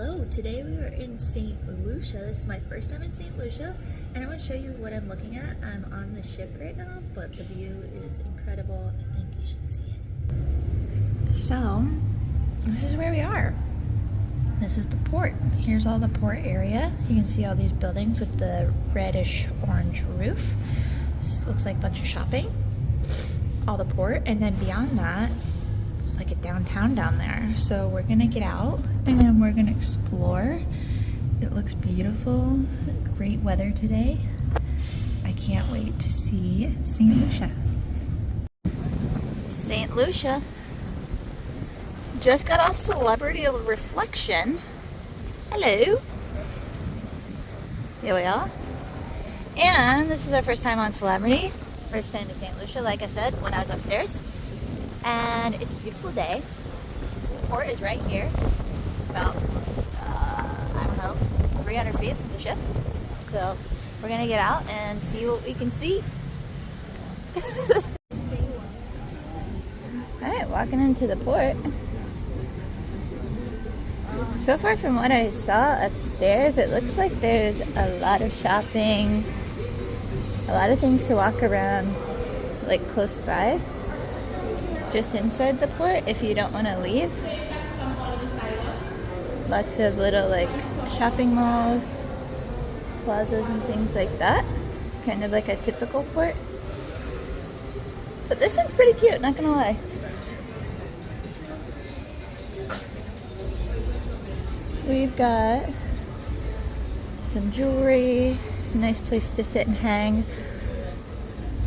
Hello, today we are in St. Lucia. This is my first time in St. Lucia, and I want to show you what I'm looking at. I'm on the ship right now, but the view is incredible. I think you should see it. So, this is where we are. This is the port. Here's all the port area. You can see all these buildings with the reddish orange roof. This looks like a bunch of shopping. All the port, and then beyond that, it's like a downtown down there. So we're gonna get out and we're gonna explore. It looks beautiful. Great weather today. I can't wait to see St. Lucia. St. Lucia. Just got off Celebrity Reflection. Hello. Here we are. And this is our first time on Celebrity. First time to St. Lucia, like I said, when I was upstairs. And it's a beautiful day. The port is right here. It's about, I don't know, 300 feet from the ship. So we're gonna get out and see what we can see. Alright, walking into the port. So far from what I saw upstairs, it looks like there's a lot of shopping, a lot of things to walk around, like close by. Just inside the port if you don't want to leave. Lots of little like shopping malls, plazas and things like that. Kind of like a typical port. But this one's pretty cute, not gonna lie. We've got some jewelry, some nice place to sit and hang.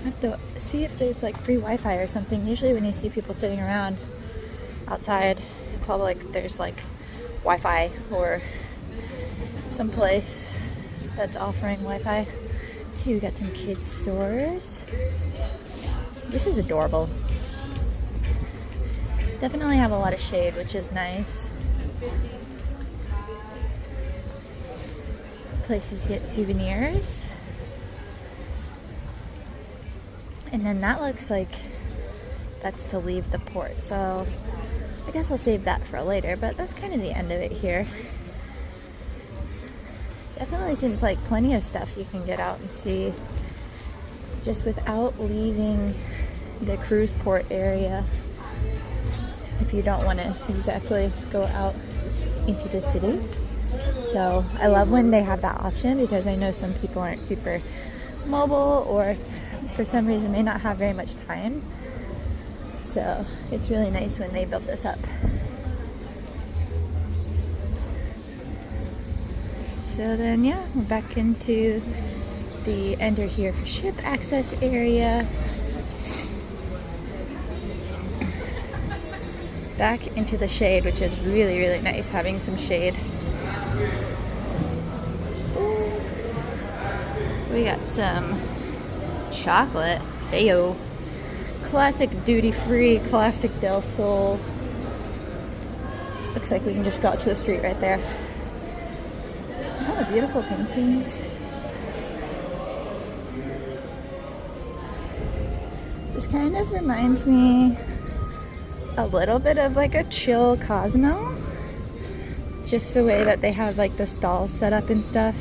I have to see if there's like free Wi-Fi or something. Usually when you see people sitting around outside in public, there's like Wi-Fi or some place that's offering Wi-Fi. Let's see, we got some kids stores. This is adorable. Definitely have a lot of shade, which is nice. Places to get souvenirs. And then that looks like that's to leave the port. So I guess I'll save that for later, but that's kind of the end of it here. Definitely seems like plenty of stuff you can get out and see just without leaving the cruise port area if you don't want to exactly go out into the city. So I love when they have that option because I know some people aren't super mobile or for some reason may not have very much time. So it's really nice when they build this up. So then yeah, we're back into the enter here for ship access area. Back into the shade, which is really, really nice having some shade. We got some chocolate. Heyo. Classic duty-free, classic Del Sol. Looks like we can just go out to the street right there. Oh, beautiful paintings. This kind of reminds me a little bit of like a chill Cosmo. Just the way that they have like the stalls set up and stuff.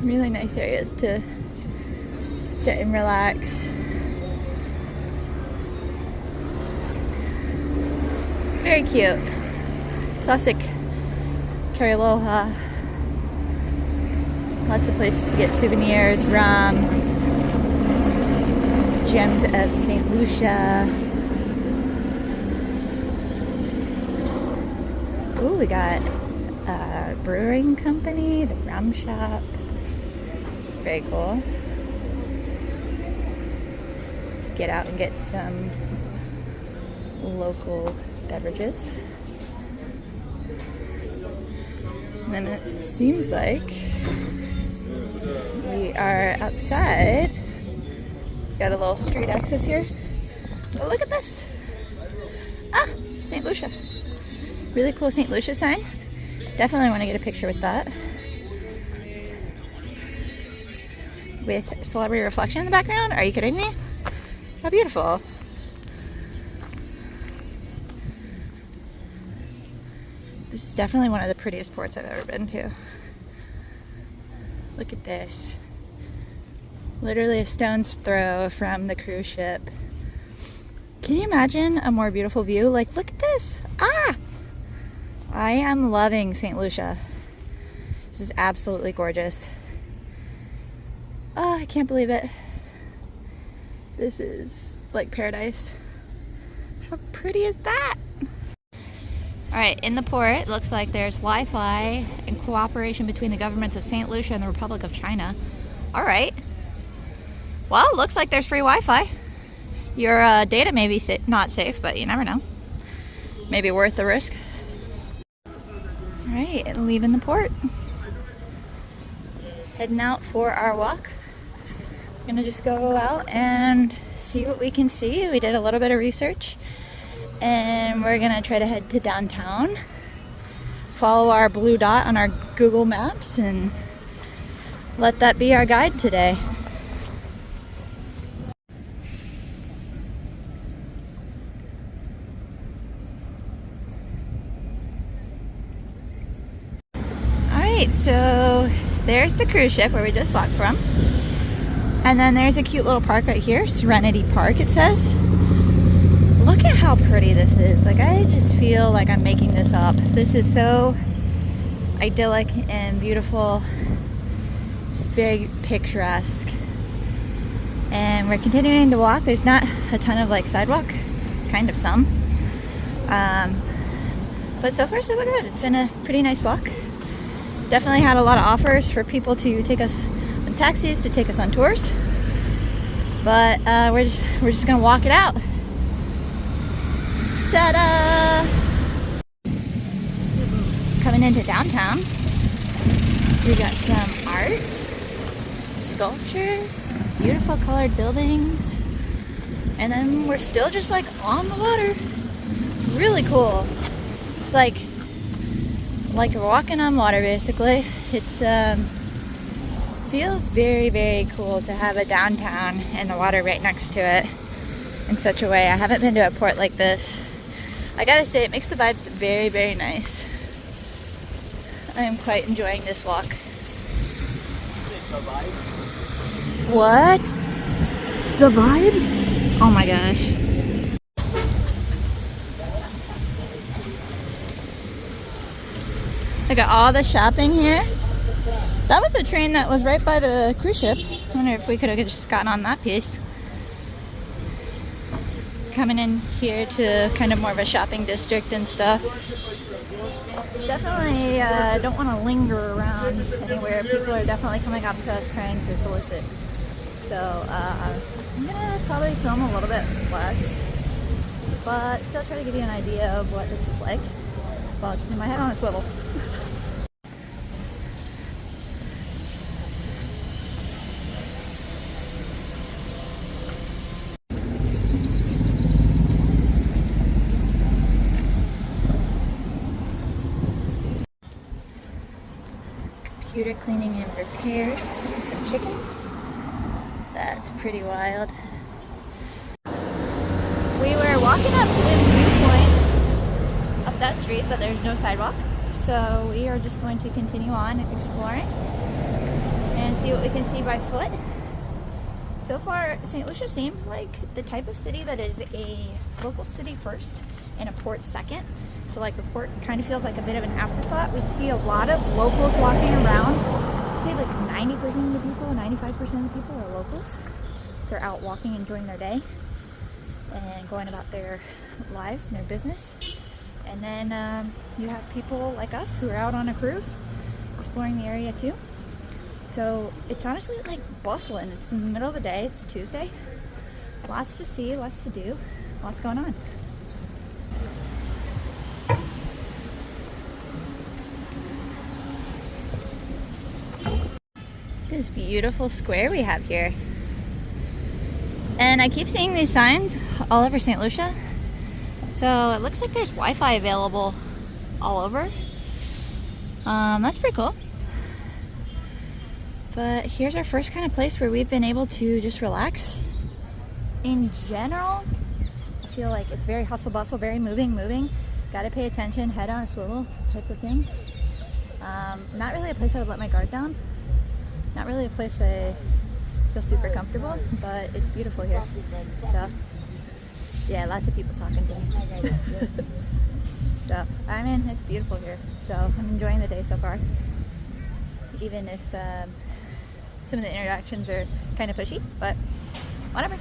Really nice areas to sit and relax. It's very cute. Classic Cariloha. Lots of places to get souvenirs, rum, gems of St. Lucia. Ooh, we got a brewing company, the rum shop. Very cool. Get out and get some local beverages. And then it seems like we are outside. Got a little street access here. Oh, look at this. Ah, St. Lucia. Really cool St. Lucia sign. Definitely want to get a picture with that. With Celebrity Reflection in the background? Are you kidding me? How beautiful. This is definitely one of the prettiest ports I've ever been to. Look at this. Literally a stone's throw from the cruise ship. Can you imagine a more beautiful view? Like, look at this. Ah! I am loving St. Lucia. This is absolutely gorgeous. Oh, I can't believe it. This is like paradise. How pretty is that? All right, in the port, it looks like there's Wi-Fi and cooperation between the governments of St. Lucia and the Republic of China. All right. Well, looks like there's free Wi-Fi. Your data may be not safe, but you never know. Maybe worth the risk. All right, leaving the port. Heading out for our walk. We're gonna just go out and see what we can see. We did a little bit of research, and we're gonna try to head to downtown. Follow our blue dot on our Google Maps and let that be our guide today. Alright, so there's the cruise ship where we just walked from. And then there's a cute little park right here, Serenity Park it says. Look at how pretty this is. Like, I just feel like I'm making this up. This is so idyllic and beautiful. It's very picturesque. And we're continuing to walk. There's not a ton of like sidewalk, kind of some. But so far so good. It's been a pretty nice walk. Definitely had a lot of offers for people to take us on taxis, to take us on tours. But we're just gonna walk it out. Ta-da! Coming into downtown, we got some art, sculptures, beautiful colored buildings, and then we're still just like on the water. Really cool. It's like we're walking on water basically. It's feels very, very cool to have a downtown and the water right next to it in such a way. I haven't been to a port like this. I gotta say, it makes the vibes very, very nice. I am quite enjoying this walk. What? The vibes? Oh my gosh. Look at all the shopping here. That was a train that was right by the cruise ship. I wonder if we could have just gotten on that piece. Coming in here to kind of more of a shopping district and stuff. It's definitely, don't want to linger around anywhere. People are definitely coming up to us trying to solicit. So I'm gonna probably film a little bit less, but still try to give you an idea of what this is like while keeping my head on a swivel. Computer cleaning and repairs, and some chickens. That's pretty wild. We were walking up to this viewpoint up that street, but there's no sidewalk. So we are just going to continue on exploring and see what we can see by foot. So far, St. Lucia seems like the type of city that is a local city first and a port second. So like the port kind of feels like a bit of an afterthought. We see a lot of locals walking around. I'd say like 90% of the people, 95% of the people are locals. They're out walking, enjoying their day and going about their lives and their business. And then you have people like us who are out on a cruise exploring the area too. So it's honestly like bustling. It's in the middle of the day, it's a Tuesday. Lots to see, lots to do, lots going on. This beautiful square we have here. And I keep seeing these signs all over St. Lucia. So it looks like there's Wi-Fi available all over. That's pretty cool. But here's our first kind of place where we've been able to just relax. In general, I feel like it's very hustle bustle, very moving. Gotta pay attention, head on a swivel type of thing. Not really a place I would let my guard down. Not really a place I feel super comfortable, but it's beautiful here. So yeah, lots of people talking to me. So I mean, it's beautiful here. So I'm enjoying the day so far, even if some of the interactions are kind of pushy, but whatever.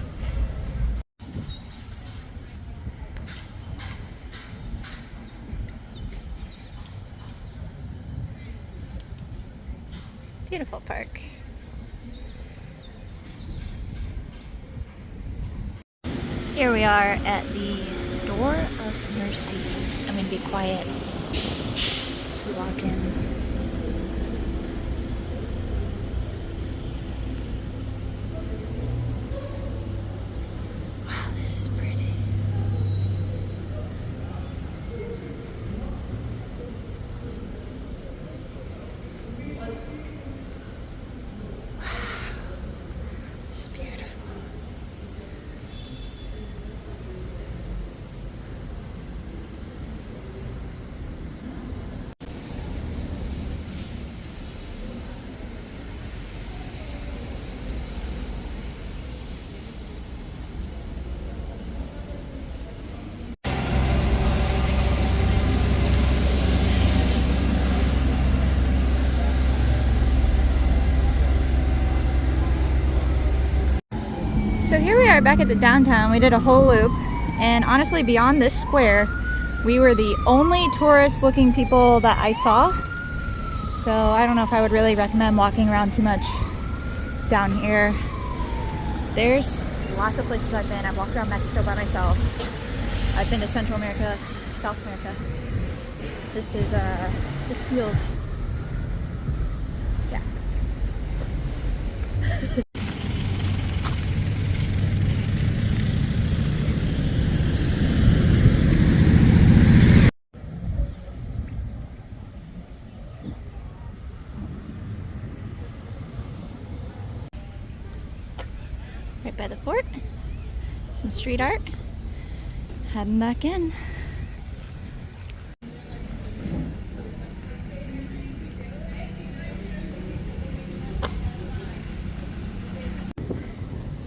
Beautiful park. Here we are at the Door of Mercy. I'm gonna be quiet as we walk in. Wow, this is pretty. This is beautiful. So here we are back at the downtown. We did a whole loop, and honestly, beyond this square, we were the only tourist looking people that I saw. So I don't know if I would really recommend walking around too much down here. There's lots of places I've been. I've walked around Mexico by myself. I've been to Central America, South America. This feels, yeah. Right by the fort, some street art, heading back in.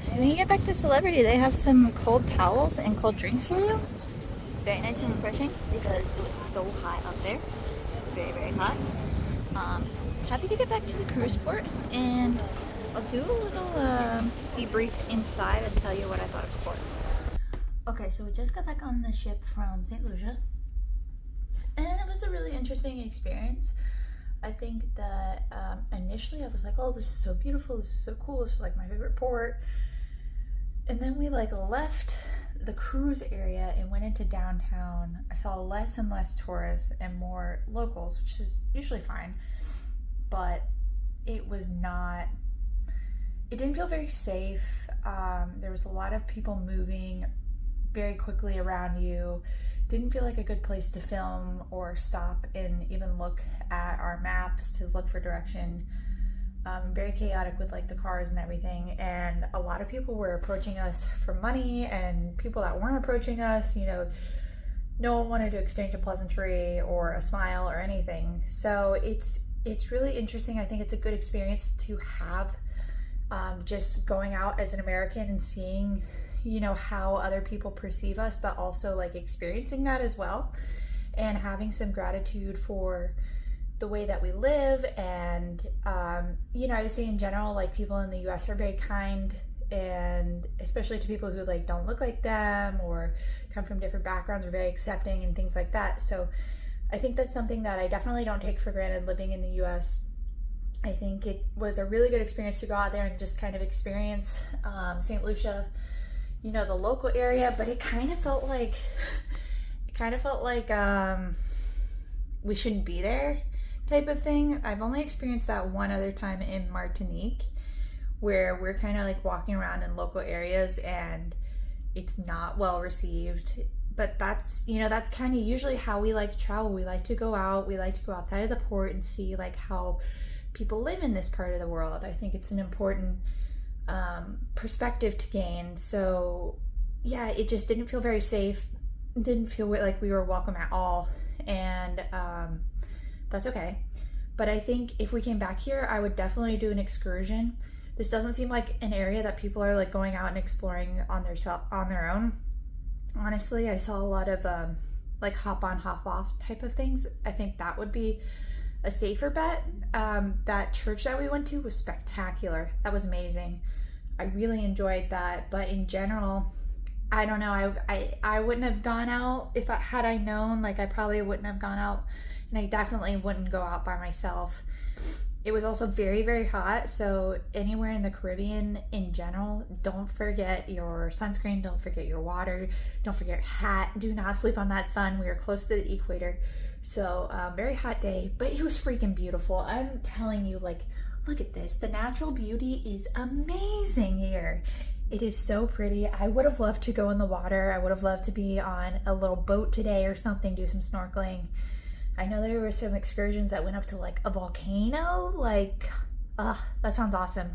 So when you get back to Celebrity, they have some cold towels and cold drinks for you. Very nice and refreshing because it was so hot up there. Very, very hot. Happy to get back to the cruise port, and I'll do a little debrief inside and tell you what I thought of the port. Okay, so we just got back on the ship from St. Lucia, and it was a really interesting experience. I think that initially I was like, oh, this is so beautiful, this is so cool, this is like my favorite port. And then we like left the cruise area and went into downtown. I saw less and less tourists and more locals, which is usually fine, but it didn't feel very safe. There was a lot of people moving very quickly around you. Didn't feel like a good place to film or stop and even look at our maps to look for direction. Very chaotic with like the cars and everything, and a lot of people were approaching us for money, and people that weren't approaching us, you know, no one wanted to exchange a pleasantry or a smile or anything. So it's really interesting. I think it's a good experience to have, just going out as an American and seeing, you know, how other people perceive us, but also like experiencing that as well, and having some gratitude for the way that we live. And you know, I would say in general, like people in the US are very kind, and especially to people who like don't look like them or come from different backgrounds, are very accepting and things like that. So I think that's something that I definitely don't take for granted living in the US. I think it was a really good experience to go out there and just kind of experience St. Lucia, you know, the local area, but it kind of felt like we shouldn't be there type of thing. I've only experienced that one other time in Martinique, where we're kind of like walking around in local areas and it's not well received. But that's, you know, that's kind of usually how we like to travel. We like to go out, we like to go outside of the port and see like how people live in this part of the world. I think it's an important perspective to gain. So yeah, it just didn't feel very safe. didn't feel like we were welcome at all, and that's okay. But I think if we came back here, I would definitely do an excursion. This doesn't seem like an area that people are like going out and exploring on their own. Honestly, I saw a lot of like hop on, hop off type of things. I think that would be a safer bet. That church that we went to was spectacular. That was amazing. I really enjoyed that. But in general, I don't know. I wouldn't have gone out if had I known. Like, I probably wouldn't have gone out, and I definitely wouldn't go out by myself. It was also very, very hot. So anywhere in the Caribbean in general, don't forget your sunscreen. Don't forget your water. Don't forget your hat. Do not sleep on that sun. We were close to the equator. So very hot day, but it was freaking beautiful. I'm telling you, like, look at this. The natural beauty is amazing here. It is so pretty. I would have loved to go in the water. I would have loved to be on a little boat today or something, do some snorkeling. I know there were some excursions that went up to like a volcano. Like, that sounds awesome.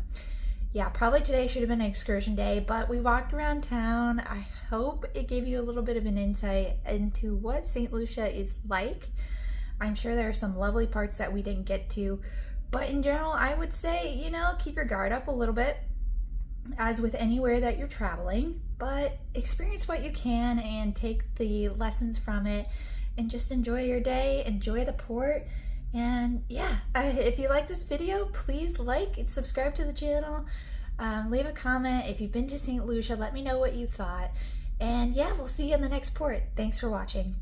Yeah, probably today should have been an excursion day, but we walked around town. I hope it gave you a little bit of an insight into what St. Lucia is like. I'm sure there are some lovely parts that we didn't get to, but in general, I would say, you know, keep your guard up a little bit, as with anywhere that you're traveling, but experience what you can and take the lessons from it and just enjoy your day, enjoy the port. And yeah, if you like this video, please like and subscribe to the channel. Leave a comment. If you've been to St. Lucia, let me know what you thought. And yeah, we'll see you in the next port. Thanks for watching.